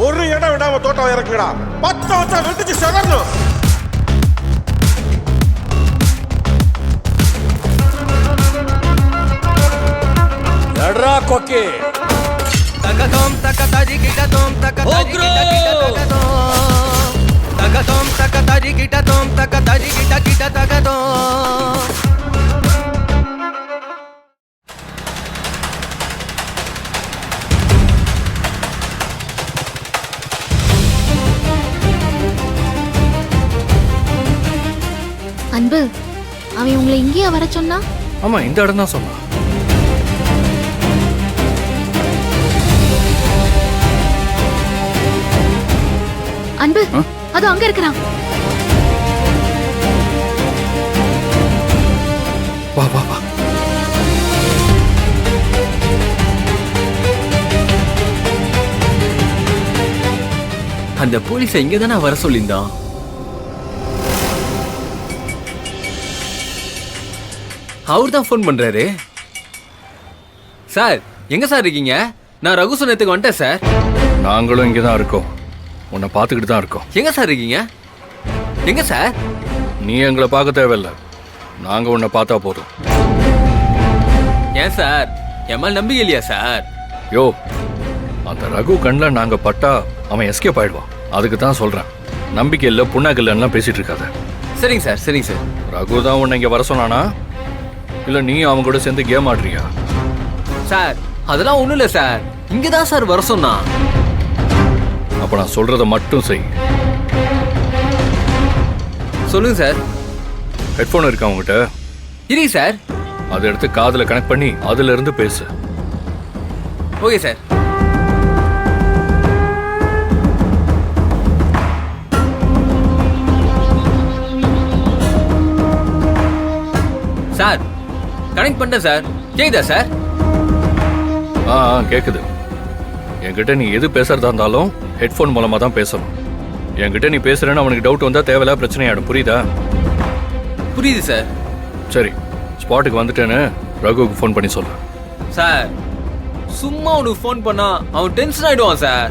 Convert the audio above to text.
ஒரு இடம் விடாம தோட்டம் இறக்குடா. 10 வருஷம் வெட்டிச்சு செதறணும். எட்ரா கொக்கி. தகதோம் தகதரி கிடதோம் தகதரி கிடதோம் தகதோம் தகதரி கிடதோம் தகதரி கிட தகதோம். அன்பு, அவன் உங்களை இங்கேயா வர சொன்னா? ஆமா, இந்த இடம் தான் சொன்னான். அன்பு, அது அங்க இருக்கிறான். வா வா வா. அந்த போலீஸ இங்க தானே வர சொல்லியிருந்தான். அவர் தான் ஃபோன் பண்றாரு. சார், எங்க சார் இருக்கீங்க? நான் ரகு சொன்னதுக்கு வந்துட்டேன் சார். நாங்களும் இங்கே தான் இருக்கோம். உன்னை பார்த்துக்கிட்டு தான் இருக்கோம். எங்க சார் இருக்கீங்க? எங்க சார்? நீ எங்களை பார்க்க தேவையில்லை, நாங்கள் உன்னை பார்த்தா போதும். ஏன் சார், என் மேல் நம்பிக்கை இல்லையா சார்? யோ, அந்த ரகு கண்ணில் நாங்கள் பட்டா அவன் எஸ்கேப் ஆயிடுவான். அதுக்கு தான் சொல்கிறேன். நம்பிக்கை இல்லை, புண்ணாக்கு இல்லைன்னா பேசிட்டு இருக்காத. சரிங்க சார், சரிங்க சார். ரகு தான் உன்னை இங்கே வர சொன்னானா, இல்லை நீ அவன் கூட சேர்ந்து கேம் ஆடுறியா? சார், அதெல்லாம் ஒண்ணும் இல்லை சார். இங்க தான் சார் வர சொன்னா. அப்போ நான் சொல்றத மட்டும் செய். சொல்லுங்க சார். ஹெட்ஃபோன் இருக்கா உங்ககிட்ட? இருக்கு சார். அதை எடுத்து காதில் கனெக்ட் பண்ணி அதுல இருந்து பேசு. Okay sir. சார், கனெக்ட் பண்ணிட்டேன் சார். கேக்குதா சார்? கேக்குது. என்கிட்ட நீ எது பேசுறதா இருந்தாலும் ஹெட்ஃபோன் மூலமா தான் பேசணும். என்கிட்ட நீ பேசுறேன்னு அவனுக்கு டவுட் வந்தா தேவையில்ல பிரச்சனையாடும். புரியுதா? புரியுது சார். சரி, ஸ்பாட்டுக்கு வந்துட்டேன்னு ரகுவுக்கு ஃபோன் பண்ணி சொல்லு. சார், சும்மா உனக்கு ஃபோன் பண்ணா அவன் டென்ஷன் ஆயிடுவான் சார்.